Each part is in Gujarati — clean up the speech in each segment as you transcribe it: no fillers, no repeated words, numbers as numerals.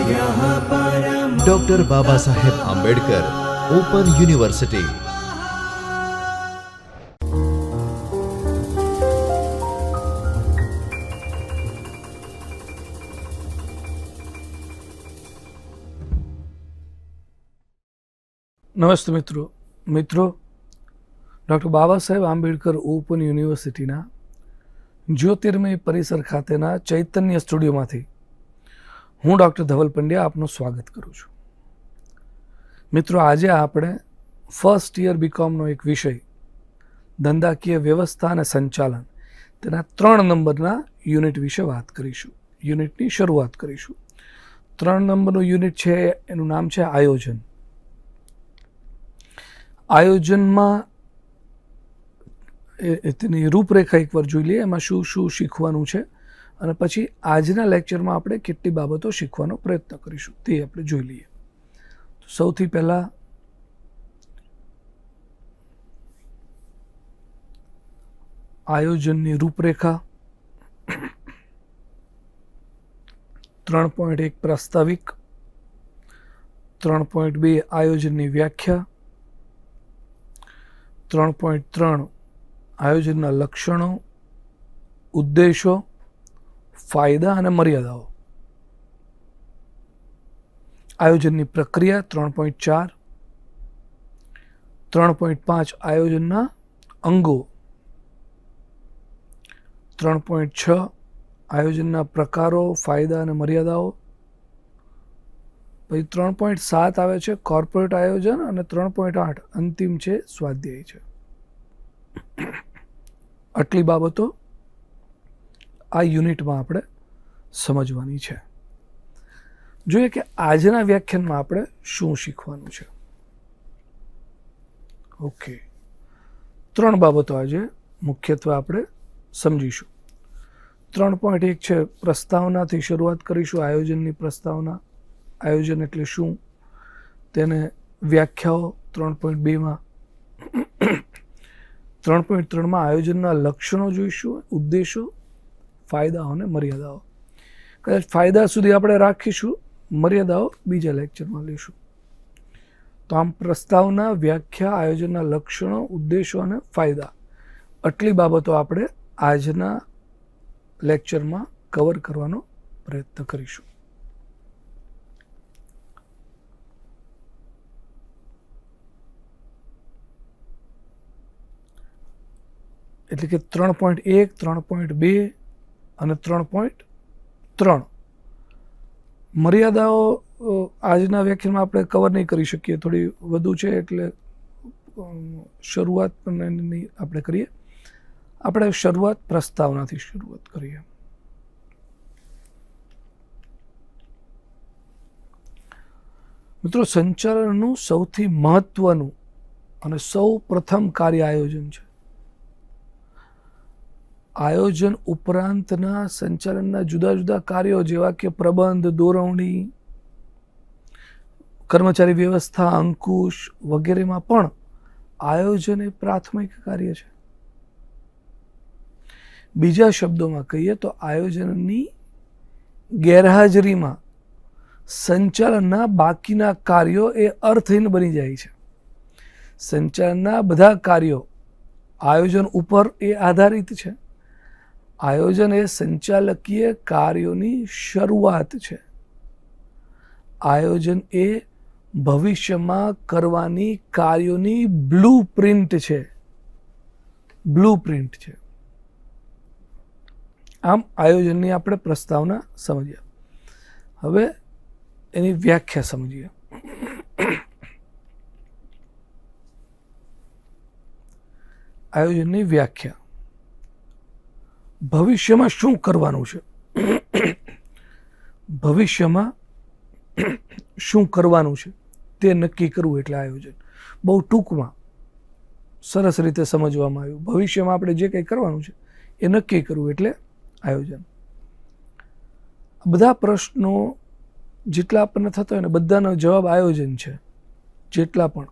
Doctor Baba Saheb Ambedkar open university. નમસ્તે મિત્રો ડૉક્ટર બાબા સાહેબ આંબેડકર ઓપન યુનિવર્સિટીના જ્યોતિર્મય પરિસર ખાતેના ચૈતન્ય સ્ટુડિયોમાંથી હું ડૉક્ટર ધવલ પંડ્યા આપનું સ્વાગત કરું છું. મિત્રો, આજે આપણે ફર્સ્ટ યર બીકોમનો એક વિષય ધંધાકીય વ્યવસ્થા અને સંચાલન તેના 3 નંબરના યુનિટ વિશે વાત કરીશું. યુનિટની શરૂઆત કરીશું. 3 નંબરનું યુનિટ છે, એનું નામ છે આયોજન. આયોજનમાં તેની રૂપરેખા એકવાર જોઈ લઈએ, એમાં શું શું શીખવાનું છે, અને પછી આજના લેક્ચરમાં આપણે કેટલી બાબતો શીખવાનો પ્રયત્ન કરીશું તે આપણે જોઈ લઈએ. તો સૌથી પહેલાં આયોજનની રૂપરેખા. 3.1 પ્રાસ્તાવિક. 3.2 આયોજનની વ્યાખ્યા. 3.3 આયોજનના લક્ષણો, ઉદ્દેશો, ફાયદા અને મર્યાદાઓ. આયોજનની પ્રક્રિયા 3.4. 3.5 આયોજનના અંગો. 3.6 આયોજનના પ્રકારો, ફાયદા અને મર્યાદાઓ. પછી 3.7 આવે છે કોર્પોરેટ આયોજન, અને 3.8 અંતિમ છે સ્વાધ્યાય છે. આટલી બાબતો આ યુનિટમાં આપણે સમજવાની છે. જોઈએ કે આજના વ્યાખ્યાનમાં આપણે શું શીખવાનું છે. ઓકે, 3 બાબતો આજે મુખ્યત્વે આપણે સમજીશું. 3.1 છે પ્રસ્તાવનાથી શરૂઆત કરીશું. આયોજનની પ્રસ્તાવના. આયોજન એટલે શું, તેને વ્યાખ્યાઓ 3.2માં. 3.3માં આયોજનના લક્ષણો જોઈશું, ઉદ્દેશો, ફાયદાઓ અને મર્યાદાઓ. કદાચ ફાયદા સુધી આપણે રાખીશું, મર્યાદાઓ બીજા લેક્ચરમાં લઈશું. તો આમ પ્રસ્તાવના, વ્યાખ્યા, આયોજનના લક્ષણો, ઉદ્દેશો અને ફાયદા, આટલી બાબતો આપણે આજના લેક્ચરમાં કવર કરવાનો પ્રયત્ન કરીશું. એટલે કે 3.1, 3.2 અને 3.3. મર્યાદાઓ આજના વ્યાખ્યાનમાં આપણે કવર નહીં કરી શકીએ, થોડી વધુ છે, એટલે શરૂઆત પણ એની આપણે કરીએ. આપણે શરૂઆત પ્રસ્તાવનાથી શરૂઆત કરીએ. મિત્રો, સંચાલનનું સૌથી મહત્વનું અને સૌ પ્રથમ કાર્ય આયોજન છે. આયોજન ઉપરાંતના સંચાલનના જુદા જુદા કાર્યો જેવા કે પ્રબંધ, દોરવણી, કર્મચારી વ્યવસ્થા, અંકુશ વગેરેમાં પણ આયોજન એ પ્રાથમિક કાર્ય છે. બીજા શબ્દોમાં કહીએ તો આયોજનની ગેરહાજરીમાં સંચાલનના બાકીના કાર્યો એ અર્થહીન બની જાય છે. સંચાલનના બધા કાર્યો આયોજન ઉપર એ આધારિત છે. આયોજન એ સંચાલકીય કાર્યોની શરૂઆત છે. આયોજન એ ભવિષ્યમાં કરવાની કાર્યોની બ્લુપ્રિન્ટ છે. આમ આયોજનની આપણે પ્રસ્તાવના સમજીએ. હવે એની વ્યાખ્યા સમજીએ. આયોજનની વ્યાખ્યા. ભવિષ્યમાં શું કરવાનું છે, ભવિષ્યમાં શું કરવાનું છે તે નક્કી કરવું એટલે આયોજન. બહુ ટૂંકમાં સરસ રીતે સમજવામાં આવ્યું. ભવિષ્યમાં આપણે જે કંઈ કરવાનું છે એ નક્કી કરવું એટલે આયોજન. બધા પ્રશ્નો જેટલા આપણને થતા હોય ને બધાનો જવાબ આયોજન છે. જેટલા પણ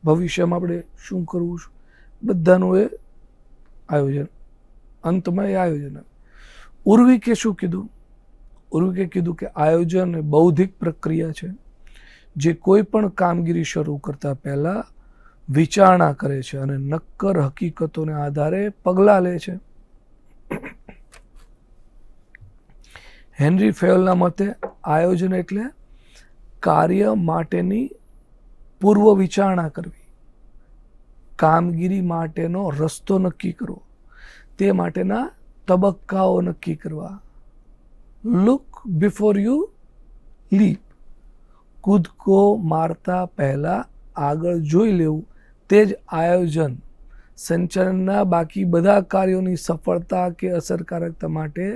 ભવિષ્યમાં આપણે શું કરવું છે બધાનું એ આયોજન. અંતમાં એ આયોજન. ઉર્વિકે શું કીધું? ઉર્વિકે કીધું કે આયોજન એ બૌદ્ધિક પ્રક્રિયા છે જે કોઈ પણ કામગીરી શરૂ કરતા પહેલા વિચારણા કરે છે અને નક્કર હકીકતોને આધારે પગલાં લે છે. હેનરી ફેયોલના મતે આયોજન એટલે કાર્ય માટેની પૂર્વ વિચારણા કરવી, કામગીરી માટેનો રસ્તો નક્કી કરવો, તે માટેના તબક્કાઓ નક્કી કરવા. લુક બિફોર યુ લીપ, કૂદકો મારતા પહેલા આગળ જોઈ લેવું, તે જ આયોજન. સંચાલનના બાકી બધા કાર્યોની સફળતા કે અસરકારકતા માટે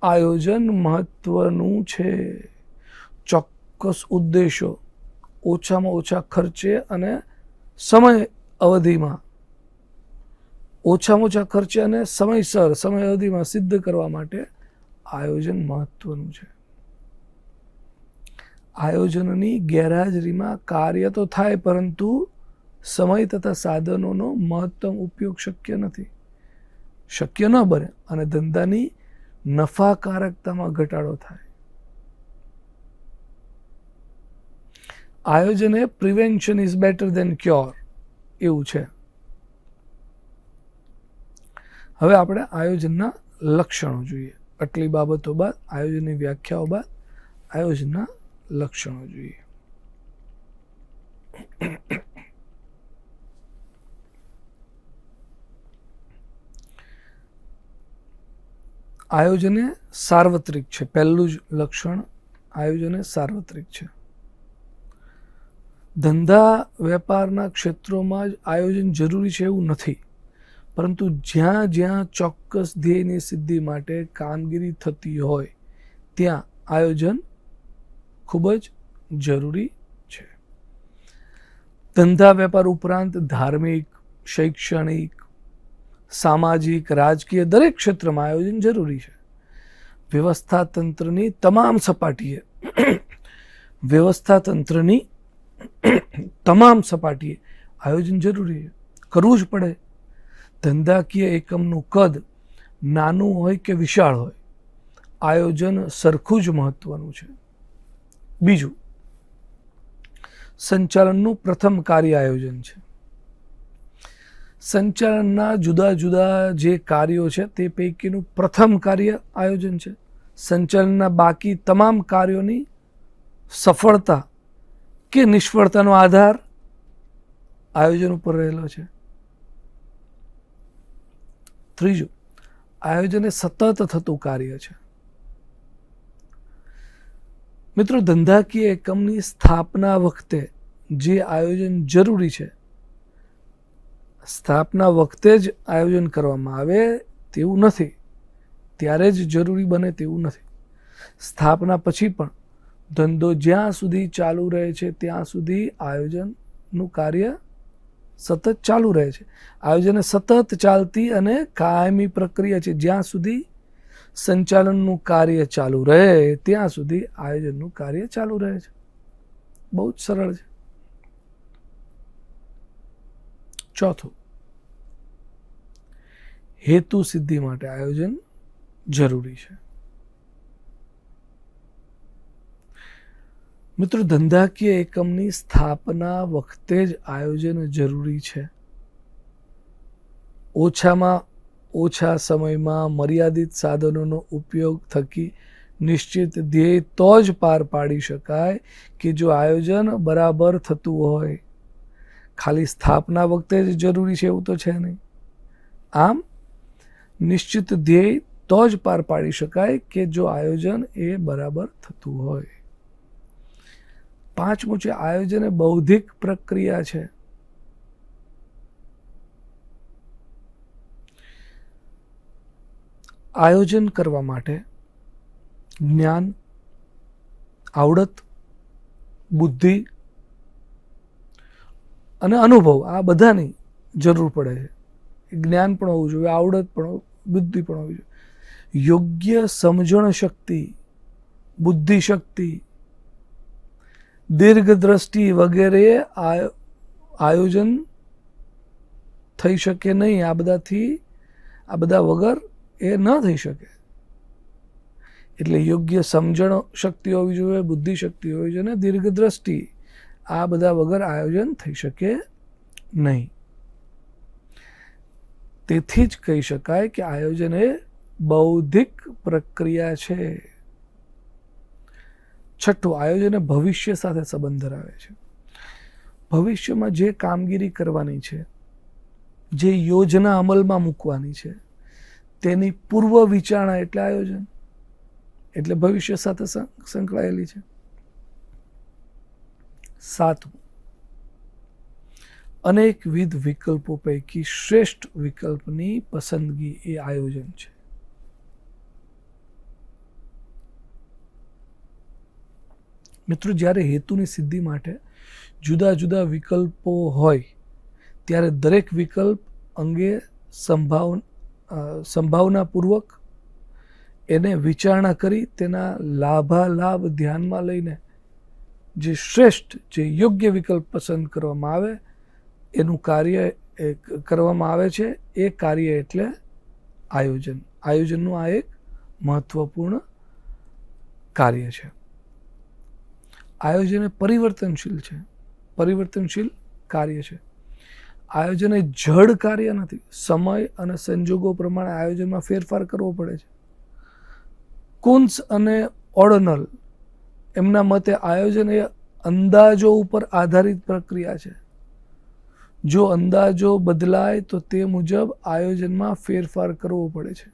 આયોજન મહત્વનું છે. ચોક્કસ ઉદ્દેશો ઓછામાં ઓછા ખર્ચે અને સમય અવધિમાં ઓછામાં ઓછા ખર્ચે અને સમયસર સમય અવધિમાં સિદ્ધ કરવા માટે આયોજન મહત્વનું છે. આયોજનની ગેરહાજરીમાં કાર્ય તો થાય પરંતુ સમય તથા સાધનોનો મહત્તમ ઉપયોગ શક્ય ન બને અને ધંધાની નફાકારકતામાં ઘટાડો થાય. આયોજન એ prevention is better than cure એવું છે. હવે આપણે આયોજનના લક્ષણો જોઈએ. આટલી બાબતો બાદ, આયોજનની વ્યાખ્યાઓ બાદ આયોજનના લક્ષણો જોઈએ. આયોજન એ સાર્વત્રિક છે. પહેલું જ લક્ષણ આયોજન એ સાર્વત્રિક છે. ધંધા વેપારના ક્ષેત્રોમાં જ આયોજન જરૂરી છે એવું નથી, પરંતુ જ્યાં જ્યાં ચોક્કસ ધ્યેયની સિદ્ધિ માટે કામગીરી થતી હોય ત્યાં આયોજન ખૂબ જ જરૂરી છે. ધંધા વેપાર ઉપરાંત ધાર્મિક, શૈક્ષણિક, સામાજિક, રાજકીય દરેક ક્ષેત્રમાં આયોજન જરૂરી છે. વ્યવસ્થાતંત્રની તમામ સપાટીએ આયોજન જરૂરી છે, કરવું જ પડે. ધંધાકીય એકમનું કદ નાનું હોય કે વિશાળ હોય, આયોજન સરખું જ મહત્વનું છે. બીજું, સંચાલનનું પ્રથમ કાર્ય આયોજન છે. સંચાલનના જુદા જુદા જે કાર્યો છે તે પૈકીનું પ્રથમ કાર્ય આયોજન છે. સંચાલનના બાકી તમામ કાર્યોની સફળતા કે નિષ્ફળતાનો આધાર આયોજન ઉપર રહેલો છે. ત્રીજું, આયોજન એ સતત થતું કાર્ય છે. મિત્રો, ધંધાકીય એકમની સ્થાપના વખતે જે આયોજન જરૂરી છે, સ્થાપના વખતે જ આયોજન કરવામાં આવે તેવું નથી, ત્યારે જ જરૂરી બને તેવું નથી. સ્થાપના પછી પણ ધંધો જ્યાં સુધી ચાલુ રહે છે ત્યાં સુધી આયોજનનું કાર્ય સતત ચાલુ રહે છે. આયોજન એ સતત ચાલતી અને કાયમી પ્રક્રિયા છે. જ્યાં સુધી સંચાલનનું કાર્ય ચાલુ રહે ત્યાં સુધી આયોજનનું કાર્ય ચાલુ રહે છે. બહુ જ સરળ છે. ચોથું, હેતુ સિદ્ધિ માટે આયોજન જરૂરી છે. મિત્રો, ધંધાકીય એકમની સ્થાપના વખતે જ આયોજન જરૂરી છે. ઓછામાં ઓછા સમયમાં મર્યાદિત સાધનોનો ઉપયોગ થકી નિશ્ચિત ધ્યેય તો જ પાર પાડી શકાય કે જો આયોજન બરાબર થતું હોય. ખાલી સ્થાપના વખતે જ જરૂરી છે એવું તો છે નહીં. આમ નિશ્ચિત ધ્યેય તો જ પાર પાડી શકાય કે જો આયોજન એ બરાબર થતું હોય. પાંચમું છે, આયોજન એ બૌદ્ધિક પ્રક્રિયા છે. આયોજન કરવા માટે જ્ઞાન, આવડત, બુદ્ધિ અને અનુભવ આ બધાની જરૂર પડે છે. જ્ઞાન પણ હોવું જોઈએ, આવડત પણ, બુદ્ધિ પણ હોવી જોઈએ. યોગ્ય સમજણ શક્તિ, બુદ્ધિ શક્તિ, દીર્ઘ દ્રષ્ટિ વગેરે આયોજન થઈ શકે નહીં. આ બધા વગર એ ન થઈ શકે. એટલે યોગ્ય સમજણ શક્તિ હોવી જોઈએ, બુદ્ધિ શક્તિ હોવી જોઈએ, અને દીર્ઘદ્રષ્ટિ. આ બધા વગર આયોજન થઈ શકે નહીં. તેથી જ કહી શકાય કે આયોજન એ બૌદ્ધિક પ્રક્રિયા છે. છઠ્ઠું, આયોજન એ ભવિષ્ય સાથે સંબંધ ધરાવે છે. ભવિષ્યમાં જે કામગીરી કરવાની છે, જે યોજના અમલમાં મૂકવાની છે, તેની પૂર્વ વિચારણા એટલે આયોજન, એટલે ભવિષ્ય સાથે સંકળાયેલી છે. સાતમું, અનેકવિધ વિકલ્પો પૈકી શ્રેષ્ઠ વિકલ્પની પસંદગી એ આયોજન છે. મિત્રો, જ્યારે હેતુની સિદ્ધિ માટે જુદા જુદા વિકલ્પો હોય ત્યારે દરેક વિકલ્પ અંગે સંભાવનાપૂર્વક એને વિચારણા કરી તેના લાભાલાભ ધ્યાનમાં લઈને જે શ્રેષ્ઠ, જે યોગ્ય વિકલ્પ પસંદ કરવામાં આવે એનું કાર્ય કરવામાં આવે છે. એ કાર્ય એટલે આયોજન. આયોજનનું આ એક મહત્વપૂર્ણ કાર્ય છે. આયોજન એ પરિવર્તનશીલ છે, પરિવર્તનશીલ કાર્ય છે. આયોજન એ જડ કાર્ય નથી. સમય અને સંજોગો પ્રમાણે આયોજનમાં ફેરફાર કરવો પડે છે. કુન્સ અને ઓર્ડનલ એમના મતે આયોજન એ અંદાજો ઉપર આધારિત પ્રક્રિયા છે. જો અંદાજો બદલાય તો તે મુજબ આયોજનમાં ફેરફાર કરવો પડે છે.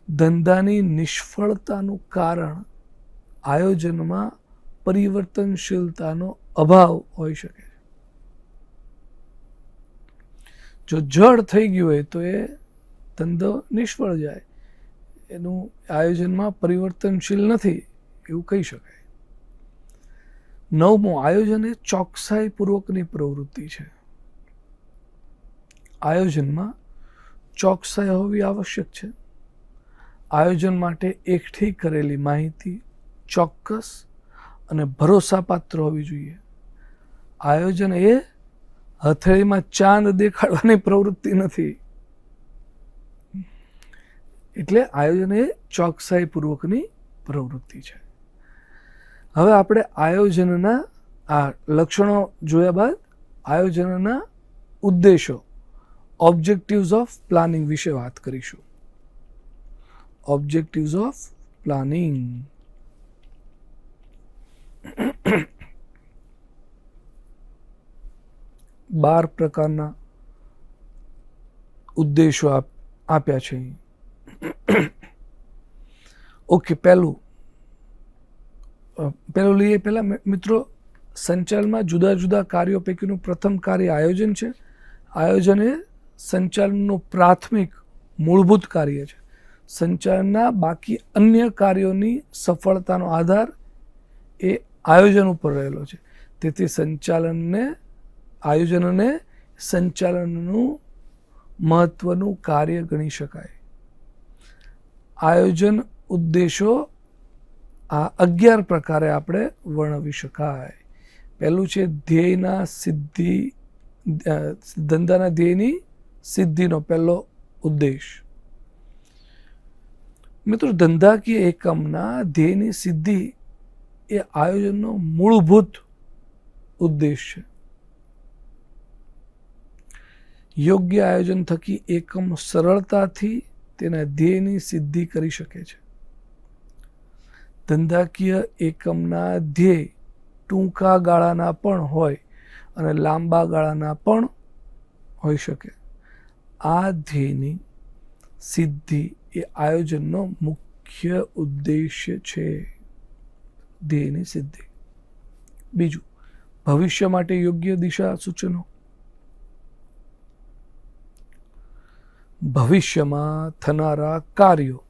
ધંધાની નિષ્ફળતાનું કારણ આયોજનમાં પરિવર્તનશીલતાનો અભાવ હોઈ શકે છે. જો જડ થઈ ગયું હોય તો એ ધંધો નિષ્ફળ જાય. એનું આયોજનમાં પરિવર્તનશીલ નથી એવું કહી શકાય. નવમું, આયોજન એ ચોકસાઈપૂર્વકની પ્રવૃત્તિ છે. આયોજનમાં ચોકસાઈ હોવી આવશ્યક છે. આયોજન માટે એકઠી કરેલી માહિતી ચોક્કસ અને ભરોસાપાત્ર હોવી જોઈએ. આયોજન એ હથેળીમાં ચાંદ દેખાડવાની પ્રવૃત્તિ નથી. એટલે આયોજન એ ચોકસાઈપૂર્વકની પ્રવૃત્તિ છે. હવે આપણે આયોજનના આ લક્ષણો જોયા બાદ આયોજનના ઉદ્દેશો, ઓબ્જેક્ટિવ્સ ઓફ પ્લાનિંગ વિશે વાત કરીશું. Objectives of planning. 12 પ્રકારના ઉદ્દેશો આપ્યા છે. ઓકે, પહેલું લઈએ. પહેલા મિત્રો, સંચાલનમાં જુદા જુદા કાર્યો પૈકીનું પ્રથમ કાર્ય આયોજન છે. આયોજન એ સંચાલનનું પ્રાથમિક મૂળભૂત કાર્ય છે. સંચાલનના બાકી અન્ય કાર્યોની સફળતાનો આધાર એ આયોજન ઉપર રહેલો છે. તેથી આયોજનને સંચાલનનું મહત્વનું કાર્ય ગણી શકાય. આયોજન ઉદ્દેશો આ 11 પ્રકારે આપણે વર્ણવી શકાય. પહેલું છે ધંધાના ધ્યેયની સિદ્ધિનો પહેલો ઉદ્દેશ. મિત્રો, ધંધાકીય એકમના ધ્યેયની સિદ્ધિ એ આયોજનનો મૂળભૂત ઉદ્દેશ છે. યોગ્ય આયોજન થકી એકમ સરળતાથી તેના ધ્યેયની સિદ્ધિ કરી શકે છે. ધંધાકીય એકમના ધ્યેય ટૂંકા ગાળાના પણ હોય અને લાંબા ગાળાના પણ હોઈ શકે. આ ધ્યેયની સિદ્ધિ એ આયોજનનો મુખ્ય ઉદ્દેશ્ય છે. ધ્યેયની સિદ્ધિ. બીજું, ભવિષ્ય માટે યોગ્ય દિશા સૂચનો. ભવિષ્યમાં થનારા કાર્યો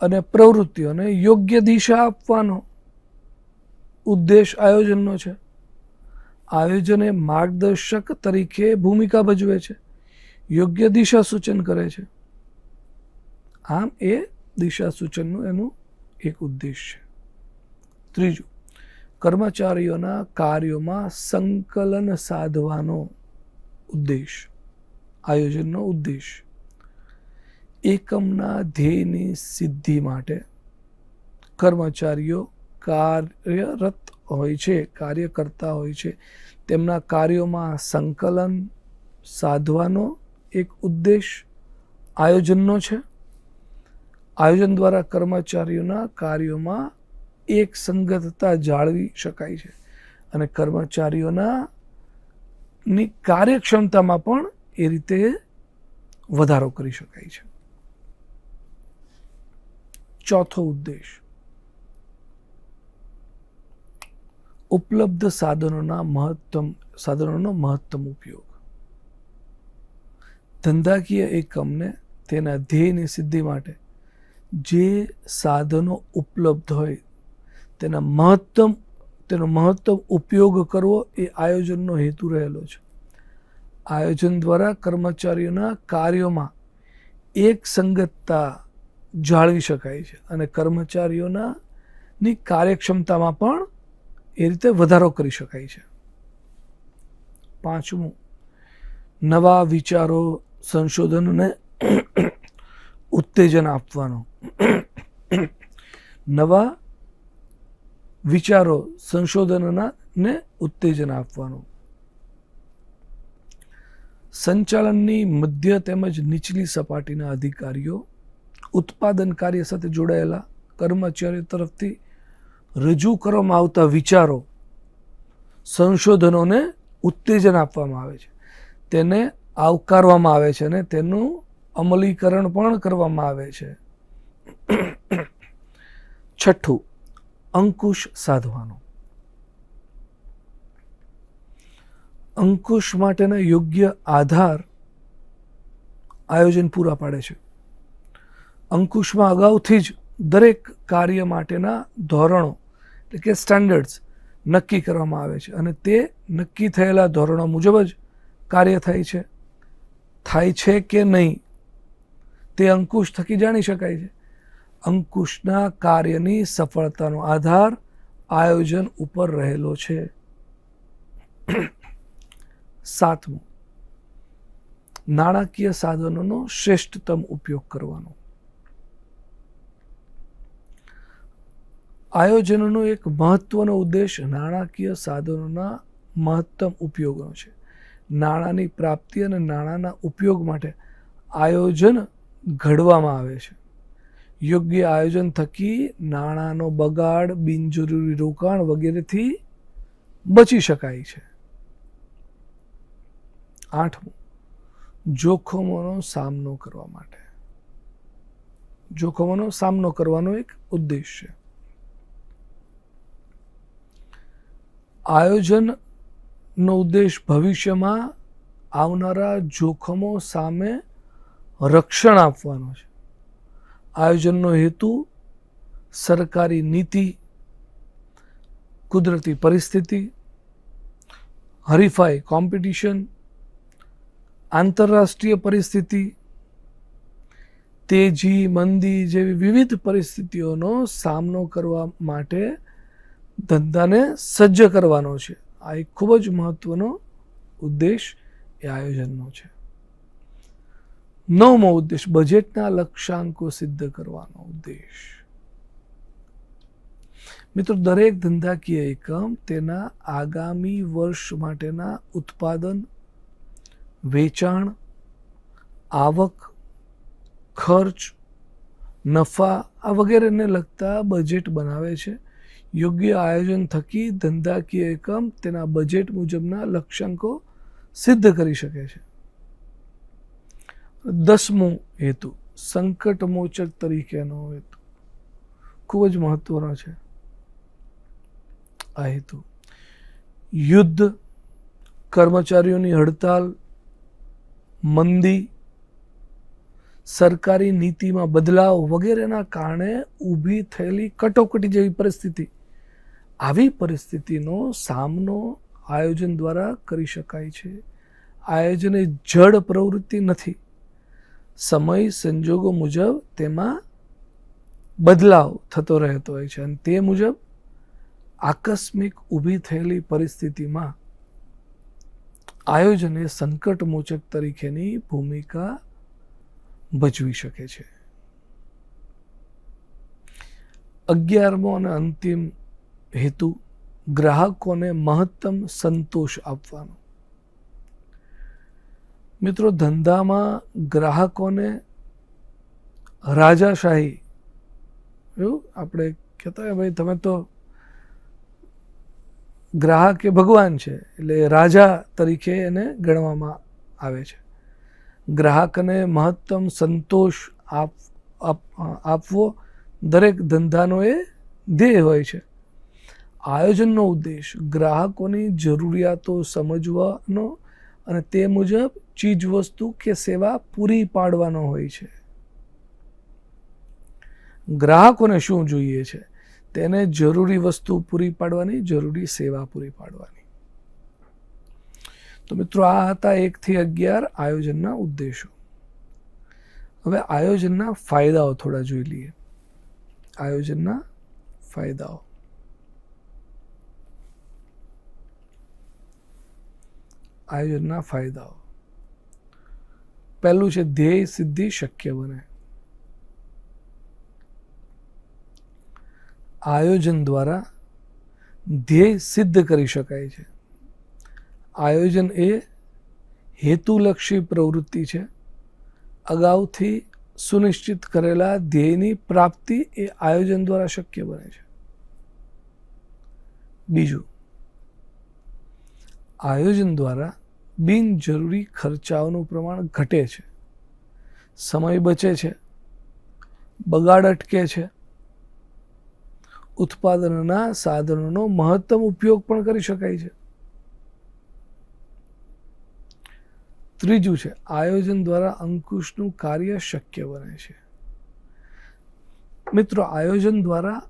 અને પ્રવૃત્તિઓને યોગ્ય દિશા આપવાનો ઉદ્દેશ આયોજનનો છે. આયોજન એ માર્ગદર્શક તરીકે ભૂમિકા ભજવે છે, યોગ્ય દિશા સૂચન કરે છે. આમ એ દિશા સૂચનનું એનું એક ઉદ્દેશ છે. ત્રીજું, કર્મચારીઓના કાર્યોમાં સંકલન સાધવાનો ઉદ્દેશ. આયોજનનો ઉદ્દેશ એકમના ધ્યેયની સિદ્ધિ માટે કર્મચારીઓ કાર્યરત હોય છે, કાર્ય કરતા હોય છે. તેમના કાર્યોમાં સંકલન સાધવાનો એક ઉદ્દેશ આયોજનનો છે. આયોજન દ્વારા કર્મચારીઓના કાર્યોમાં એક સંગતતા જાળવી શકાય છે અને કર્મચારીઓની કાર્યક્ષમતામાં પણ એ રીતે વધારો કરી શકાય છે. ચોથો ઉદ્દેશ ઉપલબ્ધ સાધનોનો મહત્તમ ઉપયોગ. ધંધાકીય એકમને તેના ધ્યેયની સિદ્ધિ માટે જે સાધનો ઉપલબ્ધ હોય તેનો મહત્તમ ઉપયોગ કરવો એ આયોજનનો હેતુ રહેલો છે. આયોજન દ્વારા કર્મચારીઓના કાર્યોમાં એક સંગતતા જાળવી શકાય છે અને કર્મચારીઓની કાર્યક્ષમતામાં પણ એ રીતે વધારો કરી શકાય છે. પાંચમું, નવા વિચારો સંશોધનને ઉત્તેજન આપવાનો. નવા વિચારો સંશોધનને ઉત્તેજન આપવાનું. સંચાલનની મધ્ય તેમજ નીચલી સપાટીના અધિકારીઓ ઉત્પાદન કાર્ય સાથે જોડાયેલા કર્મચારીઓ તરફથી રજૂ કરવામાં આવતા વિચારો સંશોધનોને ઉત્તેજન આપવામાં આવે છે, તેને આવકારવામાં આવે છે અને તેનું અમલીકરણ પણ કરવામાં આવે છે. છઠ્ઠું, અંકુશ સાધવાનો. અંકુશ માટેના યોગ્ય આધાર આયોજન પૂરા પાડે છે. અંકુશમાં અગાઉથી જ દરેક કાર્ય માટેના ધોરણો એટલે કે સ્ટાન્ડર્ડ્સ નક્કી કરવામાં આવે છે અને તે નક્કી થયેલા ધોરણો મુજબ જ કાર્ય થાય છે કે નહીં તે અંકુશ થકી જાણી શકાય છે. અંકુશના કાર્યની સફળતાનો આધાર આયોજન ઉપર રહેલો છે. સાતમું, નાણાકીય સાધનોનો શ્રેષ્ઠતમ ઉપયોગ કરવાનો. આયોજનનો એક મહત્વનો ઉદ્દેશ નાણાકીય સાધનોના મહત્તમ ઉપયોગનો છે. નાણાંની પ્રાપ્તિ અને નાણાંના ઉપયોગ માટે આયોજન ઘડવામાં આવે છે. યોગ્ય આયોજન થકી નાણાંનો બગાડ, બિનજરૂરી રોકાણ વગેરેથી બચી શકાય છે. આઠમું, જોખમોનો સામનો કરવા માટે. જોખમોનો સામનો કરવાનો એક ઉદ્દેશ છે. આયોજનનો ઉદ્દેશ ભવિષ્યમાં આવનારા જોખમો સામે રક્ષણ આપવાનો છે. આયોજનનો હેતુ સરકારી નીતિ, કુદરતી પરિસ્થિતિ, હરીફાઈ કોમ્પિટિશન, આંતરરાષ્ટ્રીય પરિસ્થિતિ, તેજી મંદી જેવી વિવિધ પરિસ્થિતિઓનો સામનો કરવા માટે ધંધાને સજ્જ કરવાનો છે. આ એક ખૂબ જ મહત્વનો ઉદ્દેશ એ આયોજનનો છે. નવમો ઉદ્દેશ બજેટના લક્ષ્યાંકો સિદ્ધ કરવાનો ઉદ્દેશ. મિત્રો, દરેક ધંધાકીય એકમ તેના આગામી વર્ષ માટેના ઉત્પાદન, વેચાણ, આવક, ખર્ચ, નફા આ વગેરેને લગતા બજેટ બનાવે છે. યોગ્ય આયોજન થકી ધંધાકીય એકમ તેના બજેટ મુજબના લક્ષ્યાંકો સિદ્ધ કરી શકે છે. 10મું હેતુ, સંકટમોચક તરીકેનો હેતુ ખૂબ જ મહત્વનો છે. આ હેતુ યુદ્ધ, કર્મચારીઓની હડતાલ, મંદી, સરકારી નીતિમાં બદલાવ વગેરેના કારણે ઊભી થયેલી કટોકટી જેવી પરિસ્થિતિ, આવી પરિસ્થિતિનો સામનો આયોજન દ્વારા કરી શકાય છે. આયોજન એ જડ પ્રવૃત્તિ નથી. સમય સંજોગો મુજબ તેમાં બદલાવ થતો રહેતો હોય છે અને તે મુજબ આકસ્મિક ઊભી થયેલી પરિસ્થિતિમાં આયોજન એ સંકટમોચક તરીકેની ભૂમિકા ભજવી શકે છે. 11મો અને અંતિમ હેતુ ગ્રાહકોને મહત્તમ સંતોષ આપવાનો. મિત્રો, ધંધામાં ગ્રાહકોને રાજાશાહી, એવું આપણે કહેતા હોય ભાઈ તમે તો ગ્રાહક એ ભગવાન છે, એટલે રાજા તરીકે એને ગણવામાં આવે છે. ગ્રાહકને મહત્તમ સંતોષ આપવો દરેક ધંધાનો એ ધ્યેય હોય છે. આયોજનનો ઉદ્દેશ ગ્રાહકોની જરૂરિયાતો સમજવાનો અને તે મુજબ ચીજ વસ્તુ કે સેવા પૂરી પાડવાનો હોય છે. ગ્રાહકોને શું જોઈએ છે? તેને જરૂરી વસ્તુ પૂરી પાડવાની, જરૂરી સેવા પૂરી પાડવાની. તો મિત્રો, આ હતા 1 થી 11 આયોજનના ઉદ્દેશો. હવે આયોજનના ફાયદાઓ થોડા જોઈ લઈએ. આયોજનના ફાયદાઓ. આયોજનના ફાયદાઓ. પહેલું છે ધ્યેય સિદ્ધિ શક્ય બને. આયોજન દ્વારા ધ્યેય સિદ્ધ કરી શકાય છે. આયોજન એ હેતુલક્ષી પ્રવૃત્તિ છે. અગાઉથી સુનિશ્ચિત કરેલા ધ્યેયની પ્રાપ્તિ એ આયોજન દ્વારા શક્ય બને છે. બીજું, આયોજન દ્વારા બિનજરૂરી ખર્ચાઓનું પ્રમાણ ઘટે છે, સમય બચે છે, બગાડ અટકે છે, ઉત્પાદનના સાધનોનો મહત્તમ ઉપયોગ પણ કરી શકાય છે. ત્રીજું છે આયોજન દ્વારા અંકુશનું કાર્ય શક્ય બને છે. મિત્રો, આયોજન દ્વારા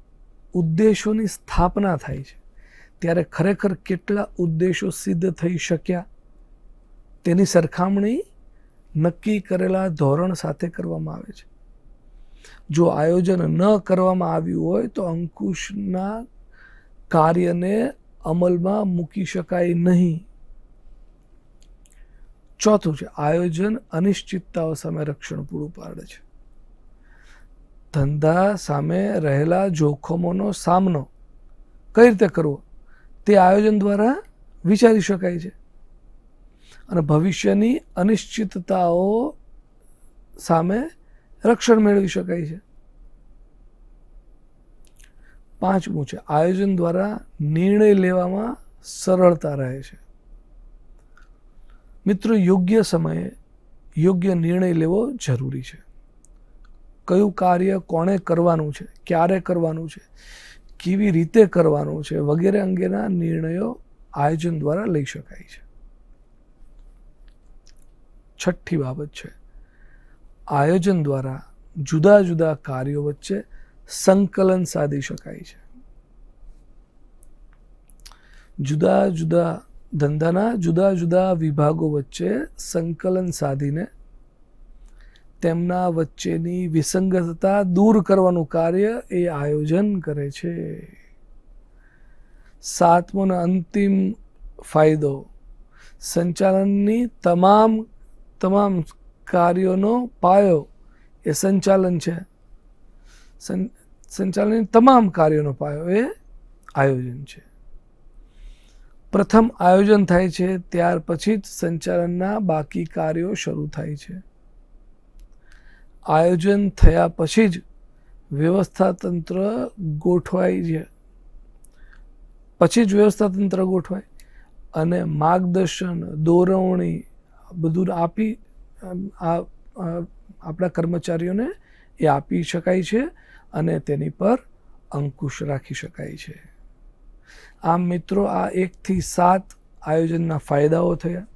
ઉદ્દેશોની સ્થાપના થાય છે. ત્યારે ખરેખર કેટલા ઉદ્દેશો સિદ્ધ થઈ શક્યા તેની સરખામણી નક્કી કરેલા ધોરણ સાથે કરવામાં આવે છે. જો આયોજન ન કરવામાં આવ્યું હોય તો અંકુશના કાર્યને અમલમાં મૂકી શકાય નહીં. ચોથું છે આયોજન અનિશ્ચિતતાઓ સામે રક્ષણ પૂરું પાડે છે. ધંધા સામે રહેલા જોખમોનો સામનો કઈ રીતે કરવો તે આયોજન દ્વારા વિચારી શકાય છે અને ભવિષ્યની અનિશ્ચિતતાઓ સામે રક્ષણ મેળવી શકાય છે. પાંચમું છે આયોજન દ્વારા નિર્ણય લેવામાં સરળતા રહે છે. મિત્રો, યોગ્ય સમયે યોગ્ય નિર્ણય લેવો જરૂરી છે. કયું કાર્ય કોણે કરવાનું છે, ક્યારે કરવાનું છે, કેવી રીતે કરવાનું છે વગેરે અંગેના નિર્ણયો આયોજન દ્વારા લઈ શકાય છે. છઠ્ઠી બાબત છે આયોજન દ્વારા જુદા જુદા કાર્યો વચ્ચે સંકલન સાધી શકાય છે. ધંધાના જુદા જુદા વિભાગો વચ્ચે સંકલન સાધીને તેમના વચ્ચેની વિસંગતતા દૂર કરવાનું કાર્ય એ આયોજન કરે છે. સાતમો અને અંતિમ ફાયદો સંચાલનની તમામ કાર્યોનો પાયો એ સંચાલન છે. સંચાલનની તમામ કાર્યોનો પાયો એ આયોજન છે. પ્રથમ આયોજન થાય છે, ત્યાર પછી જ સંચાલનના બાકી કાર્યો શરૂ થાય છે. આયોજન થયા પછી જ વ્યવસ્થાતંત્ર ગોઠવાય અને માર્ગદર્શન, દોરવણી બધું આપી આપણા કર્મચારીઓને એ આપી શકાય છે અને તેની પર અંકુશ રાખી શકાય છે. આમ મિત્રો, આ 1 થી 7 આયોજનના ફાયદાઓ થયા.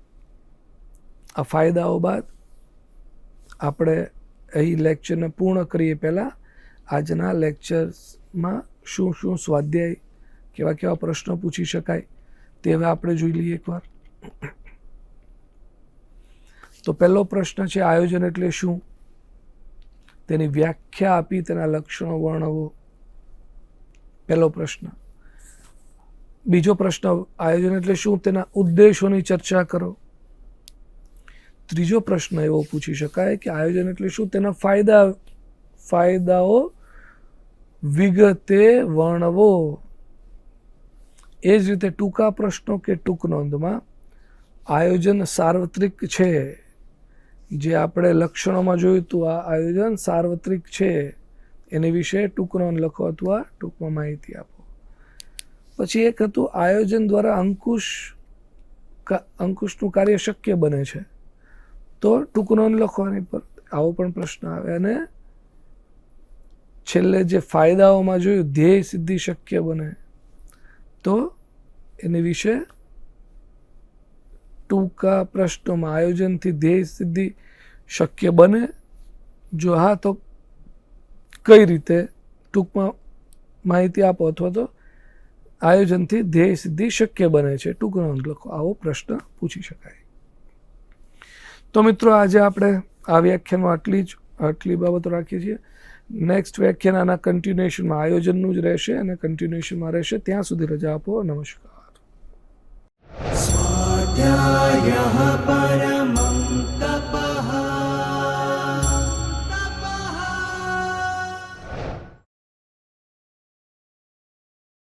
આ ફાયદાઓ બાદ આપણે અહીં લેક્ચરને પૂર્ણ કરીએ પહેલાં આજના લેક્ચરમાં શું શું સ્વાધ્યાય, કેવા કેવા પ્રશ્નો પૂછી શકાય તે હવે આપણે જોઈ લઈએ એકવાર. તો પહેલો પ્રશ્ન છે આયોજન એટલે શું? તેની વ્યાખ્યા આપી તેના લક્ષણો વર્ણવો. પહેલો પ્રશ્ન. બીજો પ્રશ્ન આયોજન એટલે શું? તેના ઉદ્દેશોની ચર્ચા કરો. ત્રીજો પ્રશ્ન એવો પૂછી શકાય કે આયોજન એટલે શું, તેના ફાયદાઓ વિગતે વર્ણવો. એ જ રીતે ટૂંકા પ્રશ્નો કે ટૂંક નોંધમાં આયોજન સાર્વત્રિક છે, જે આપણે લક્ષણોમાં જોયું હતું, આ આયોજન સાર્વત્રિક છે, એની વિશે ટૂંક નોંધ લખો અથવા ટૂંકમાં માહિતી આપો. પછી એક હતું આયોજન દ્વારા અંકુશનું કાર્ય શક્ય બને છે, તો ટૂંક નોંધ લખવાની પર આવો પણ પ્રશ્ન આવે. અને છેલ્લે જે ફાયદાઓમાં જોયું ધ્યેય સિદ્ધિ શક્ય બને, તો એની વિશે ટૂંકા પ્રશ્નોમાં આયોજનથી ધ્યેય સિદ્ધિ શક્ય બને, જો હા તો કઈ રીતે ટૂંકમાં માહિતી આપો, અથવા તો આયોજનથી ધ્યેય સિદ્ધિ શક્ય બને છે, ટૂંક નોંધ લખો. આવો પ્રશ્ન પૂછી શકાય. તો મિત્રો આજે આપણે આ વ્યાખ્યાનમાં આટલી બાબતો રાખીએ છીએ. નેક્સ્ટ વ્યાખ્યાન આના કન્ટિન્યુએશનમાં આયોજનનું જ રહેશે અને કન્ટિન્યુએશનમાં રહેશે. ત્યાં સુધી રજા આપો. નમસ્કાર. स्वाध्यायः परम